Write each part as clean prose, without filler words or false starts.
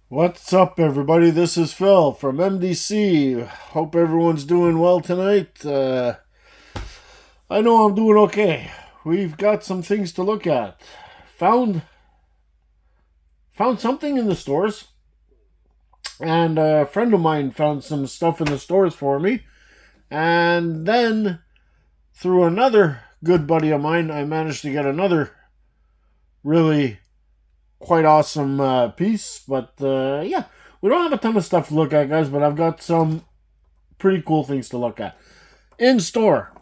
What's up, everybody? This is Phil from MDC. Hope everyone's doing well tonight. I know I'm doing okay. We've got some things to look at. Found found something in the stores, and a friend of mine found some stuff in the stores for me. And then through another good buddy of mine, I managed to get another really quite awesome piece. But yeah, we don't have a ton of stuff to look at, guys, but I've got some pretty cool things to look at. In store,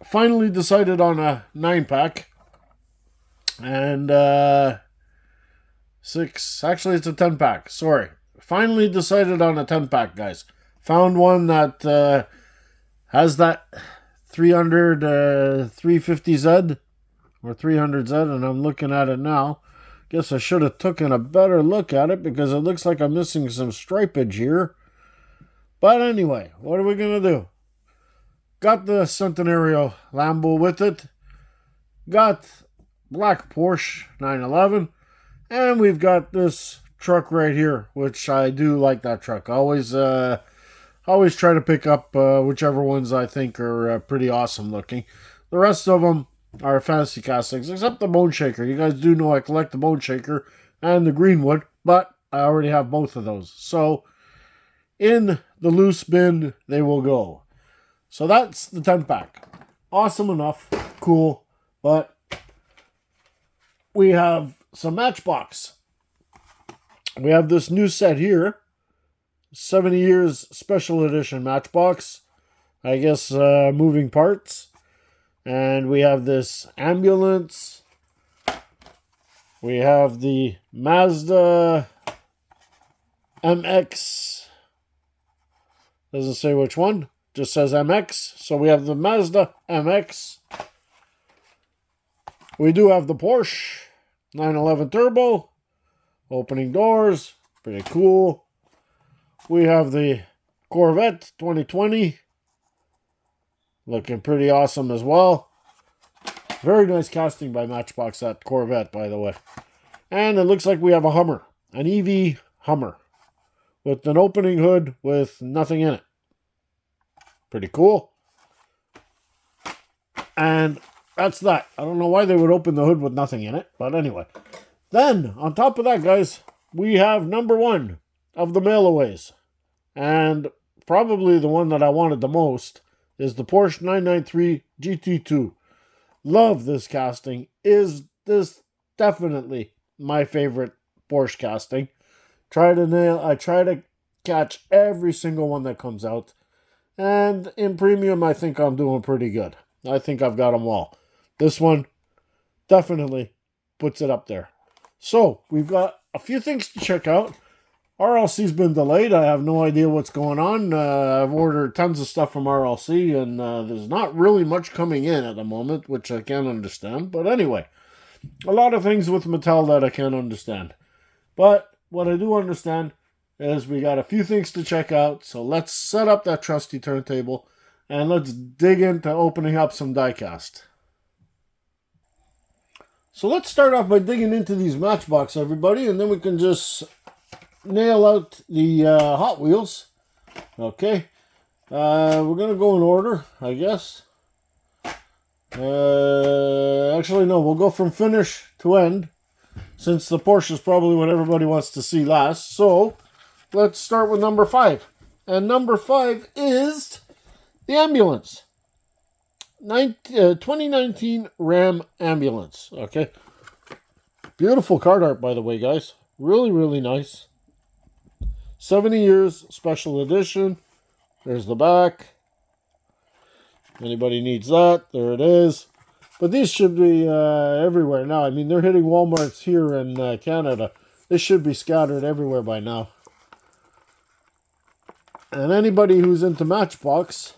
finally decided on a 9 pack. And six, actually, it's a 10 pack. Sorry. Finally decided on a 10 pack, guys. Found one that has that 350Z or 300Z, and I'm looking at it now. Guess I should have taken a better look at it because it looks like I'm missing some stripage here. But anyway, what are we going to do? Got the Centenario Lambo with it. Got black Porsche 911. And we've got this truck right here, which I do like that truck. Always try to pick up whichever ones I think are pretty awesome looking. The rest of them are fantasy castings, except the Bone Shaker. You guys do know I collect the Bone Shaker and the Greenwood, but I already have both of those. So, in the loose bin, they will go. So that's the 10 pack. Awesome enough, cool, but we have some Matchbox. We have this new set here, 70 years special edition Matchbox. I guess moving parts. And we have this ambulance. We have the Mazda MX. Doesn't say which one. Just says MX. So we have the Mazda MX. We do have the Porsche 911 Turbo. Opening doors. Pretty cool. We have the Corvette 2020. Looking pretty awesome as well. Very nice casting by Matchbox, that Corvette, by the way. And it looks like we have a Hummer. An EV Hummer. With an opening hood with nothing in it. Pretty cool. And that's that. I don't know why they would open the hood with nothing in it. But anyway. Then, on top of that, guys, we have number one of the mailaways. And probably the one that I wanted the most is the Porsche 993 GT2. Love this casting. Is this definitely my favorite Porsche casting. I try to catch every single one that comes out. And in premium, I think I'm doing pretty good. I think I've got them all. This one definitely puts it up there. So, we've got a few things to check out. RLC's been delayed. I have no idea what's going on. I've ordered tons of stuff from RLC, and there's not really much coming in at the moment, which I can't understand. But anyway, a lot of things with Mattel that I can't understand. But what I do understand is we got a few things to check out. So let's set up that trusty turntable, and let's dig into opening up some diecast. So let's start off by digging into these Matchbox, everybody, and then we can just nail out the Hot Wheels. Okay. We're going to go in order, I guess. Actually, no, we'll go from finish to end, since the Porsche is probably what everybody wants to see last. So, let's start with number 5. And number 5 is the ambulance. 2019 Ram ambulance. Okay. Beautiful card art, by the way, guys. Really, really nice. 70 years, special edition. There's the back. Anybody needs that, there it is. But these should be everywhere now. I mean, they're hitting Walmarts here in Canada. This should be scattered everywhere by now. And anybody who's into Matchbox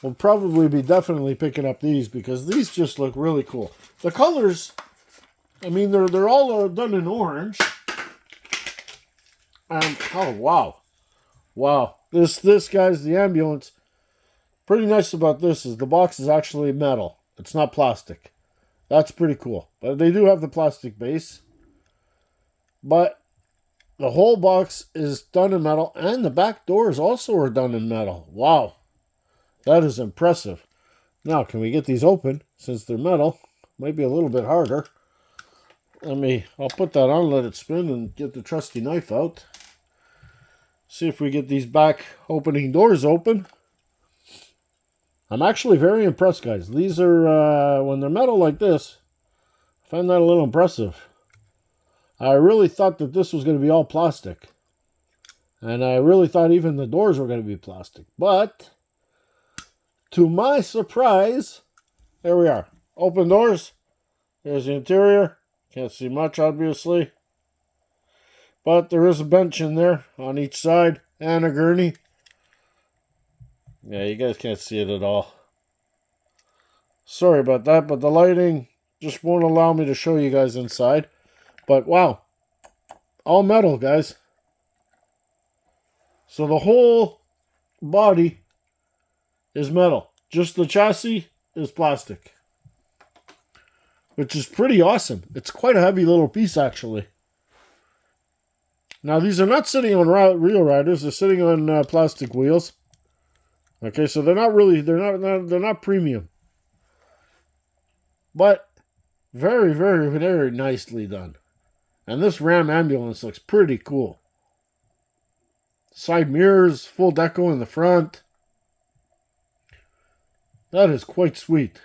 will probably be definitely picking up these, because these just look really cool. The colors, I mean, they're all done in orange. And, oh, wow. Wow. This guy's the ambulance. Pretty nice about this is the box is actually metal. It's not plastic. That's pretty cool. But they do have the plastic base. But The whole box is done in metal, and the back doors also are done in metal. Wow, that is impressive. Now, can we get these open? Since they're metal, might be a little bit harder. I'll put that on, let it spin, and get the trusty knife out. See if we get these back opening doors open. I'm actually very impressed, guys. These are, when they're metal like this, I find that a little impressive. I really thought that this was going to be all plastic. And I really thought even the doors were going to be plastic. But, to my surprise, there we are. Open doors. There's the interior. Can't see much, obviously. But there is a bench in there on each side. And a gurney. Yeah, you guys can't see it at all. Sorry about that, but the lighting just won't allow me to show you guys inside. But wow, all metal, guys. So the whole body is metal. Just the chassis is plastic. Which is pretty awesome. It's quite a heavy little piece, actually. Now, these are not sitting on real riders. They're sitting on plastic wheels. Okay, so they're not premium. But very, very, very nicely done. And this Ram ambulance looks pretty cool. Side mirrors, full deco in the front. That is quite sweet.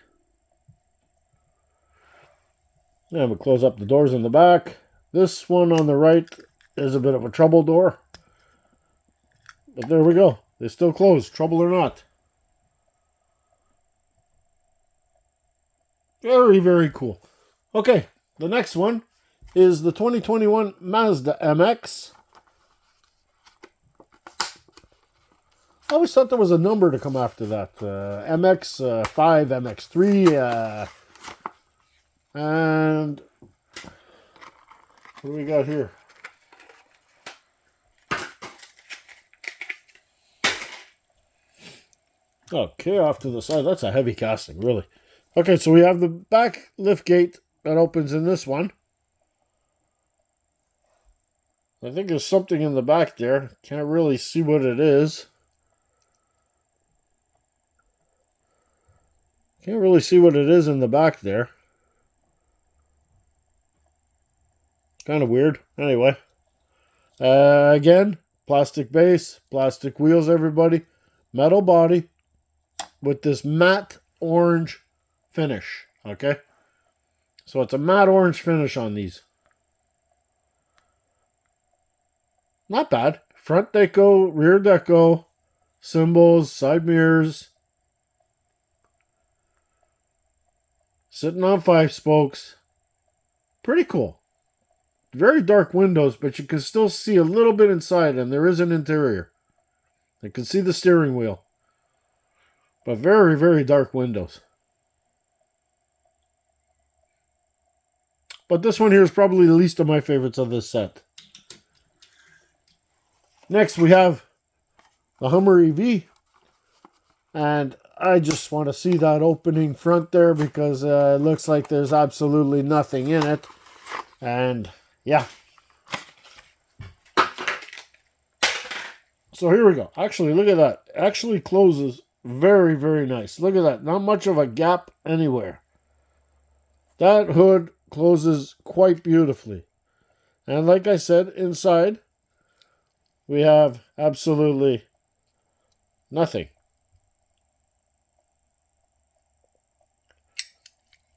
And we'll close up the doors in the back. This one on the right is a bit of a trouble door. But there we go. They still close, trouble or not. Very, very cool. Okay, the next one is the 2021 Mazda MX. I always thought there was a number to come after that. MX5, MX3, and what do we got here? Okay, off to the side. That's a heavy casting, really. Okay, so we have the back lift gate that opens in this one. I think there's something in the back there. Can't really see what it is. Can't really see what it is in the back there. Kind of weird. Anyway. Again, plastic base, plastic wheels, everybody. Metal body with this matte orange finish. Okay? So it's a matte orange finish on these. Not bad. Front deco, rear deco, symbols, side mirrors. Sitting on 5 spokes. Pretty cool. Very dark windows, but you can still see a little bit inside, and there is an interior. You can see the steering wheel. But very, very dark windows. But this one here is probably the least of my favorites of this set. Next, we have the Hummer EV. And I just want to see that opening front there because it looks like there's absolutely nothing in it. And yeah. So here we go. Actually, look at that. It actually closes very, very nice. Look at that. Not much of a gap anywhere. That hood closes quite beautifully. And like I said, inside we have absolutely nothing.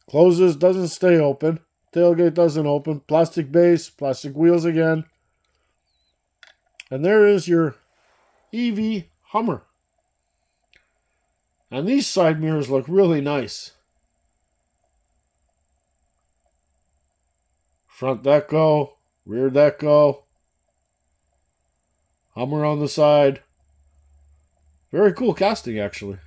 Closes, doesn't stay open. Tailgate doesn't open. Plastic base, plastic wheels again. And there is your EV Hummer. And these side mirrors look really nice. Front deco, rear deco. Hummer on the side. Very cool casting, actually.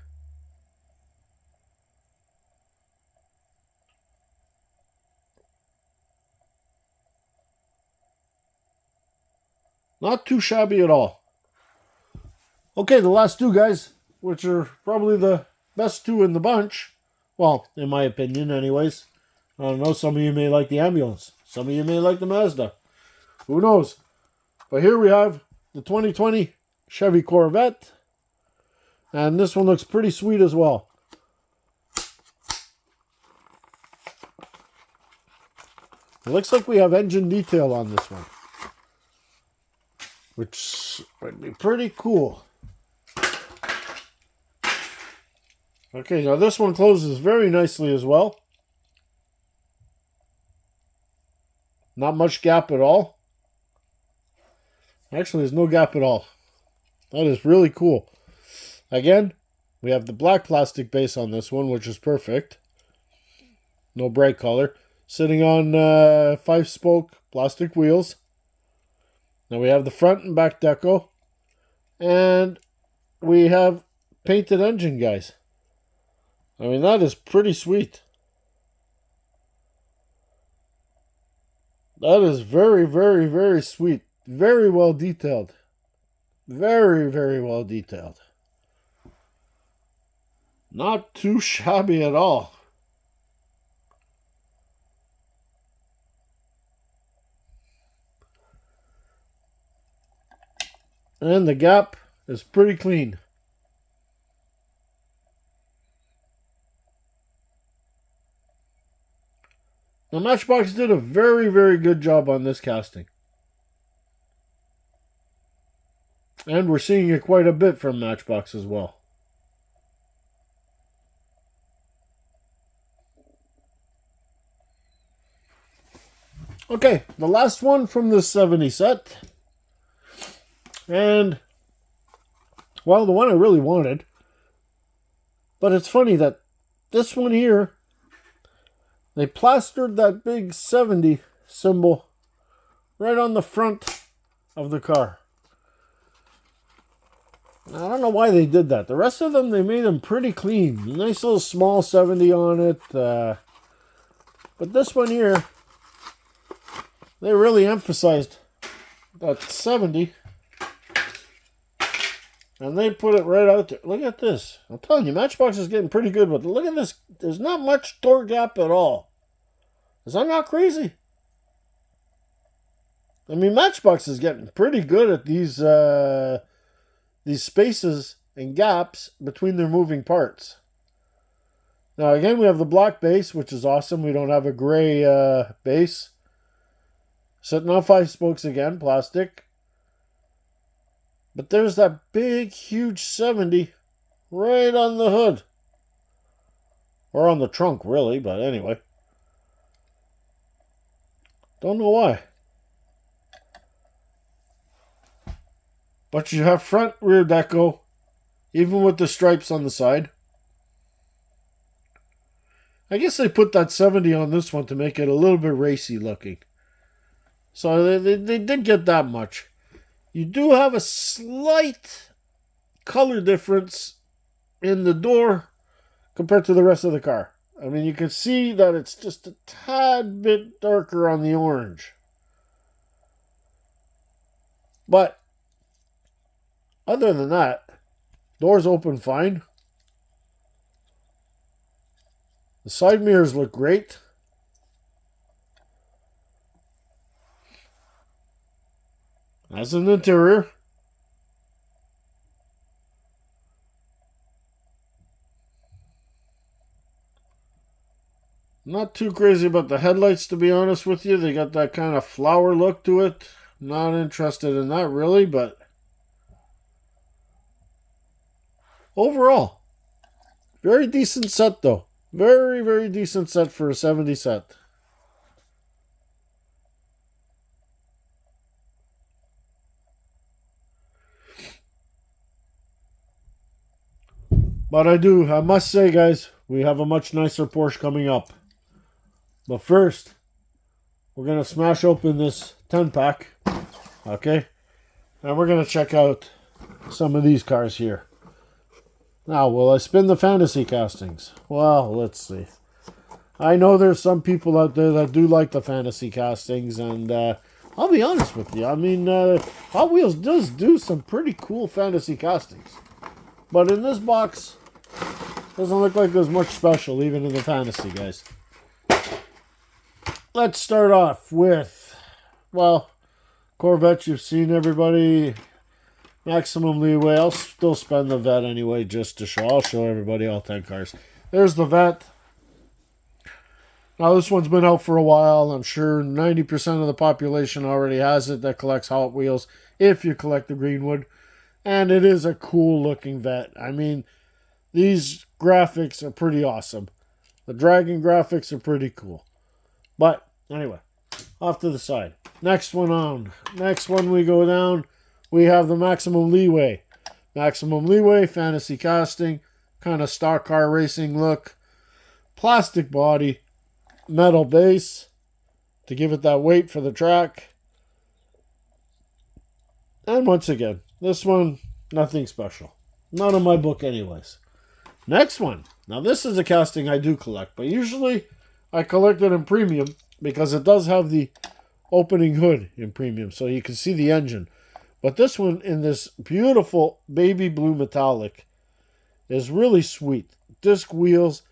Not too shabby at all. Okay, the last two, guys, which are probably the best two in the bunch. Well, in my opinion, anyways. I don't know, some of you may like the ambulance. Some of you may like the Mazda. Who knows? But here we have the 2020 Chevy Corvette. And this one looks pretty sweet as well. It looks like we have engine detail on this one, which would be pretty cool. Okay, now this one closes very nicely as well. Not much gap at all. Actually, there's no gap at all. That is really cool. Again, we have the black plastic base on this one, which is perfect. No bright color. Sitting on 5-spoke plastic wheels. Now we have the front and back deco. And we have painted engine, guys. I mean, that is pretty sweet. That is very, very, very sweet. Very well detailed. Very, very well detailed. Not too shabby at all. And the gap is pretty clean. Now, Matchbox did a very, very good job on this casting. And we're seeing it quite a bit from Matchbox as well. Okay, the last one from the 70 set. And, well, the one I really wanted. But it's funny that this one here, they plastered that big 70 symbol right on the front of the car. I don't know why they did that. The rest of them, they made them pretty clean. Nice little small 70 on it. But this one here, they really emphasized that 70. And they put it right out there. Look at this. I'm telling you, Matchbox is getting pretty good with it. Look at this. There's not much door gap at all. Is that not crazy? I mean, Matchbox is getting pretty good at these spaces and gaps between their moving parts. Now, again, we have the black base, which is awesome. We don't have a gray base. Sitting on 5 spokes again, plastic. But there's that big, huge 70 right on the hood. Or on the trunk, really, but anyway. Don't know why. But you have front, rear deco, even with the stripes on the side. I guess they put that 70 on this one to make it a little bit racy looking. So they did get that much. You do have a slight color difference in the door compared to the rest of the car. I mean, you can see that it's just a tad bit darker on the orange. But other than that, doors open fine. The side mirrors look great. As an interior. Not too crazy about the headlights, to be honest with you. They got that kind of flower look to it. Not interested in that really, but overall, very decent set though. Very, very decent set for a 70 set. But I must say, guys, we have a much nicer Porsche coming up. But first, we're going to smash open this 10-pack. Okay? And we're going to check out some of these cars here. Now, will I spin the fantasy castings? Well, let's see. I know there's some people out there that do like the fantasy castings, and I'll be honest with you. I mean, Hot Wheels does do some pretty cool fantasy castings. But in this box, doesn't look like there's much special, even in the fantasy, guys. Let's start off with, well, Corvettes, you've seen everybody. Maximum leeway. I'll still spend the vet anyway just to show. I'll show everybody all 10 cars. There's the vet. Now, this one's been out for a while. I'm sure 90% of the population already has it that collects Hot Wheels, if you collect the Greenwood. And it is a cool looking vet. I mean, these graphics are pretty awesome. The Dragon graphics are pretty cool. But, anyway, off to the side. Next one on. Next one we go down, we have the Maximum Leeway. Maximum Leeway, fantasy casting, kind of stock car racing look. Plastic body, metal base to give it that weight for the track. And once again, this one, nothing special. Not in my book anyways. Next one. Now this is a casting I do collect, but usually I collect it in premium because it does have the opening hood in premium, so you can see the engine. But this one in this beautiful baby blue metallic is really sweet. Disc wheels.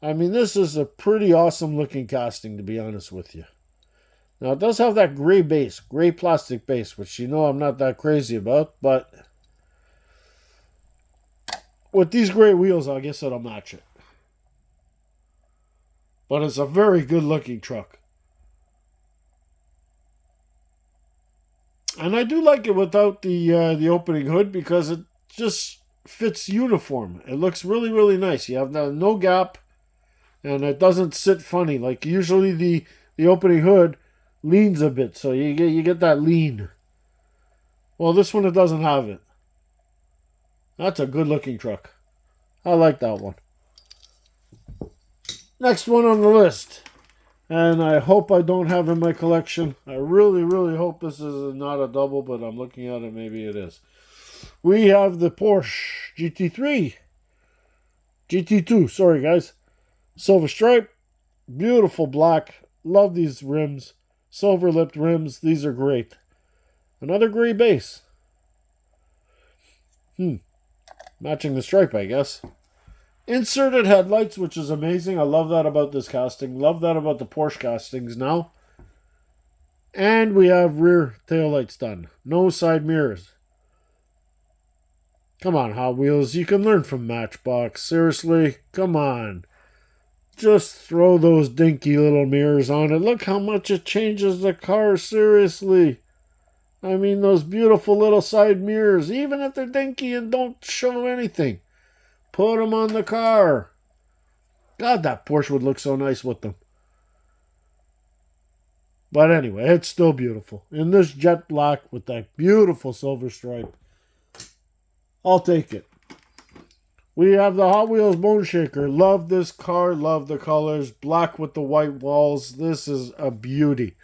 I mean, this is a pretty awesome looking casting, to be honest with you. Now, it does have that gray base, gray plastic base, which you know I'm not that crazy about, but with these gray wheels, I guess it'll match it. But it's a very good looking truck. And I do like it without the opening hood because it just fits uniform. It looks really, really nice. You have no gap, and it doesn't sit funny. Like usually the opening hood leans a bit, so you get that lean. Well, this one, it doesn't have it. That's a good looking truck. I like that one. Next one on the list, and I hope I don't have in my collection. I really, really hope this is not a double, but I'm looking at it, maybe it is. We have the Porsche GT3. GT2, sorry guys. Silver stripe, beautiful black. Love these rims. Silver lipped rims, these are great. Another gray base. Matching the stripe, I guess. Inserted headlights, which is amazing. I love that about this casting. Love that about the Porsche castings now. And we have rear taillights done. No side mirrors. Come on, Hot Wheels. You can learn from Matchbox. Seriously, come on. Just throw those dinky little mirrors on it. Look how much it changes the car, seriously. I mean, those beautiful little side mirrors, even if they're dinky and don't show anything. Put them on the car. God, that Porsche would look so nice with them. But anyway, it's still beautiful. In this jet black with that beautiful silver stripe. I'll take it. We have the Hot Wheels Bone Shaker. Love this car. Love the colors. Black with the white walls. This is a beauty.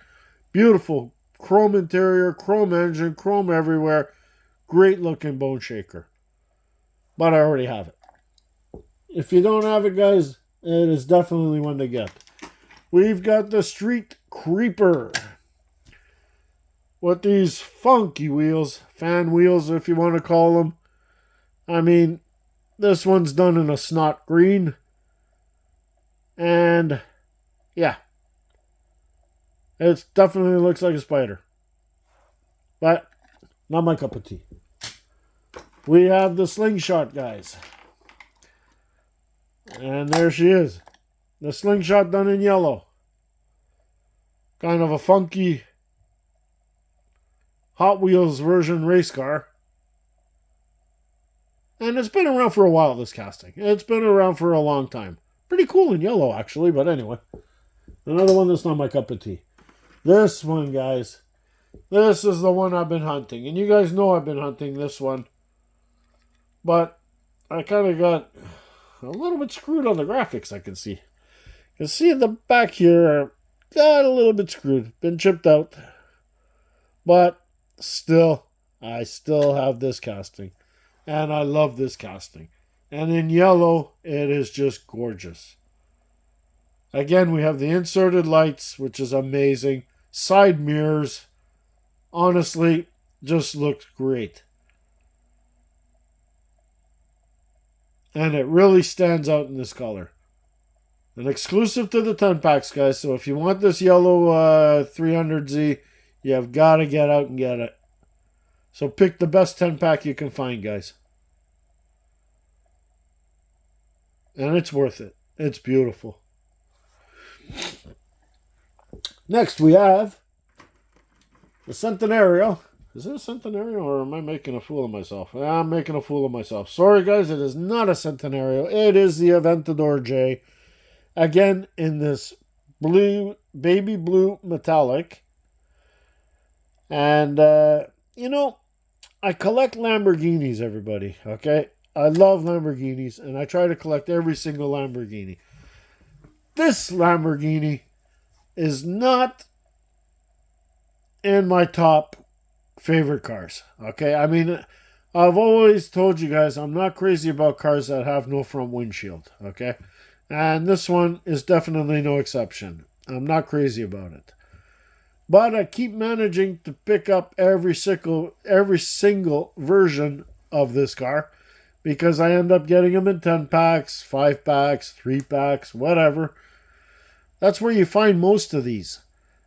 Beautiful. Chrome interior. Chrome engine. Chrome everywhere. Great looking Bone Shaker. But I already have it. If you don't have it, guys, it is definitely one to get. We've got the Street Creeper. With these funky wheels. Fan wheels, if you want to call them. I mean, this one's done in a snot green. And, yeah. It definitely looks like a spider. But, not my cup of tea. We have the Slingshot, guys. And there she is. The Slingshot done in yellow. Kind of a funky Hot Wheels version race car. And it's been around for a while, this casting. It's been around for a long time. Pretty cool in yellow, actually, but anyway. Another one that's not my cup of tea. This one, guys. This is the one I've been hunting. And you guys know I've been hunting this one. But I kind of got a little bit screwed on the graphics, I can see. You can see in the back here, got a little bit screwed. Been chipped out. But still, I still have this casting. And I love this casting. And in yellow, it is just gorgeous. Again, we have the inserted lights, which is amazing. Side mirrors. Honestly, just looks great. And it really stands out in this color. An exclusive to the 10 packs, guys. So if you want this yellow 300Z, You have got to get out and get it. So pick the best 10-pack you can find, guys. And it's worth it. It's beautiful. Next we have the Centenario. Is it a Centenario or am I making a fool of myself? I'm making a fool of myself. Sorry guys, it is not a Centenario. It is the Aventador J. Again in this blue, baby blue metallic. And, you know, I collect Lamborghinis, everybody, okay? I love Lamborghinis, and I try to collect every single Lamborghini. This Lamborghini is not in my top favorite cars, okay? I mean, I've always told you guys I'm not crazy about cars that have no front windshield, okay? And this one is definitely no exception. I'm not crazy about it. But I keep managing to pick up every single version of this car because I end up getting them in 10 packs, 5 packs, 3 packs, whatever. That's where you find most of these.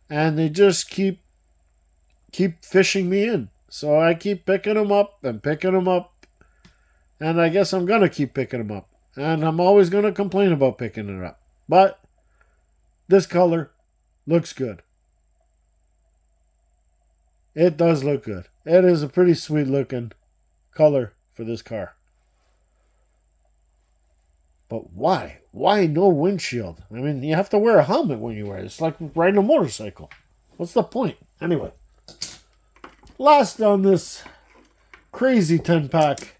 And they just keep fishing me in. So I keep picking them up and picking them up. And I guess I'm going to keep picking them up. And I'm always going to complain about picking it up. But this color looks good. It does look good. It is a pretty sweet looking color for this car. But why? Why no windshield? I mean, you have to wear a helmet when you wear it. It's like riding a motorcycle. What's the point? Anyway. Last on this crazy 10-pack,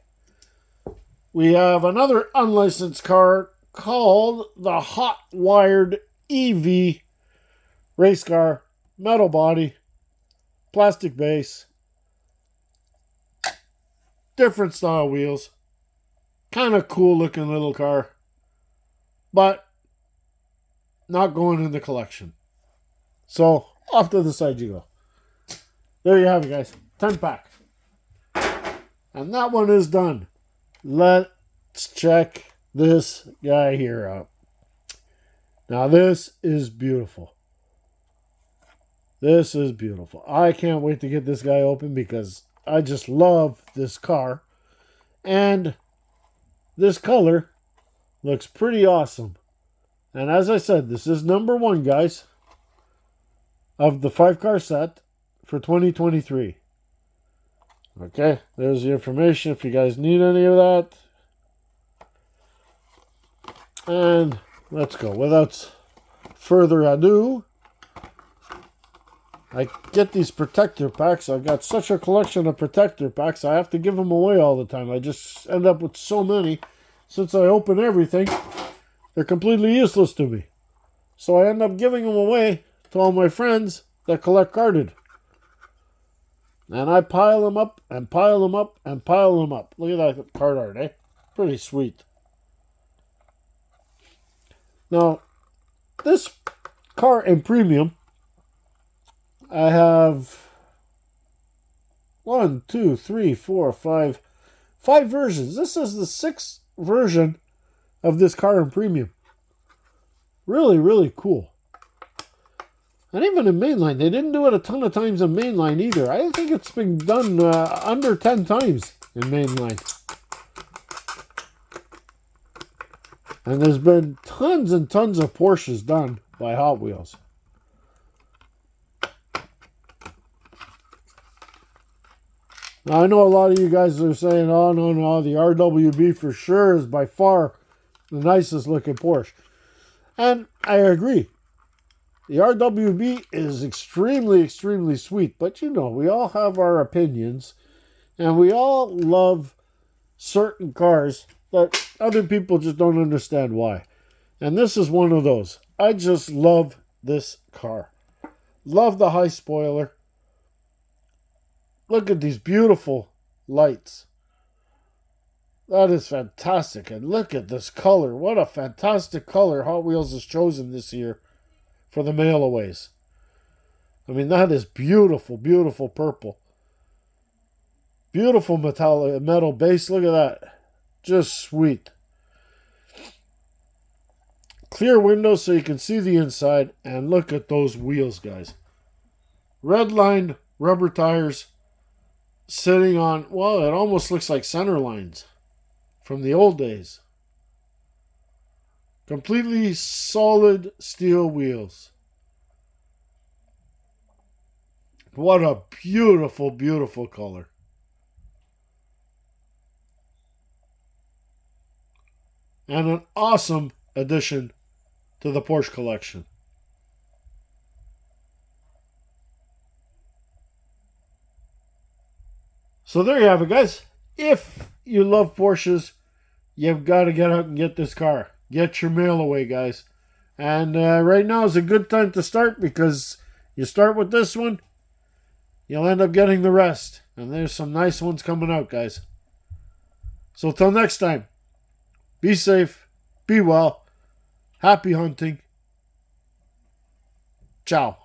we have another unlicensed car called the Hot Wired EV race car, metal body, plastic base, different style wheels, kind of cool looking little car, but not going in the collection. So off to the side you go. There you have it, guys. 10-pack. And that one is done. Let's check this guy here out. Now this is beautiful. This is beautiful. I can't wait to get this guy open because I just love this car. And this color looks pretty awesome. And as I said, this is number 1, guys, of the 5-car set for 2023. Okay, there's the information if you guys need any of that. And let's go. Without further ado, I get these protector packs. I've got such a collection of protector packs, I have to give them away all the time. I just end up with so many. Since I open everything, they're completely useless to me. So I end up giving them away to all my friends that collect carded. And I pile them up and pile them up and pile them up. Look at that card art, eh? Pretty sweet. Now, this car in premium, I have 1, 2, 3, 4, 5 versions. This is the 6th version of this car in premium. Really, really cool. And even in mainline, they didn't do it a ton of times in mainline either. I think it's been done under 10 times in mainline. And there's been tons and tons of Porsches done by Hot Wheels. Now, I know a lot of you guys are saying, oh, no, the RWB for sure is by far the nicest looking Porsche. And I agree. The RWB is extremely, extremely sweet. But, you know, we all have our opinions. And we all love certain cars that other people just don't understand why. And this is one of those. I just love this car. Love the high spoiler. Look at these beautiful lights. That is fantastic. And look at this color. What a fantastic color Hot Wheels has chosen this year for the mailaways. I mean, that is beautiful, beautiful purple. Beautiful metal base. Look at that. Just sweet. Clear windows so you can see the inside. And look at those wheels, guys. red lined rubber tires sitting on, well, it almost looks like center lines from the old days. Completely solid steel wheels. What a beautiful, beautiful color. And an awesome addition to the Porsche collection. So there you have it, guys. If you love Porsches, you've got to get out and get this car. Get your mail away, guys. And right now is a good time to start, because you start with this one, you'll end up getting the rest. And there's some nice ones coming out, guys. So till next time, be safe, be well, happy hunting. Ciao.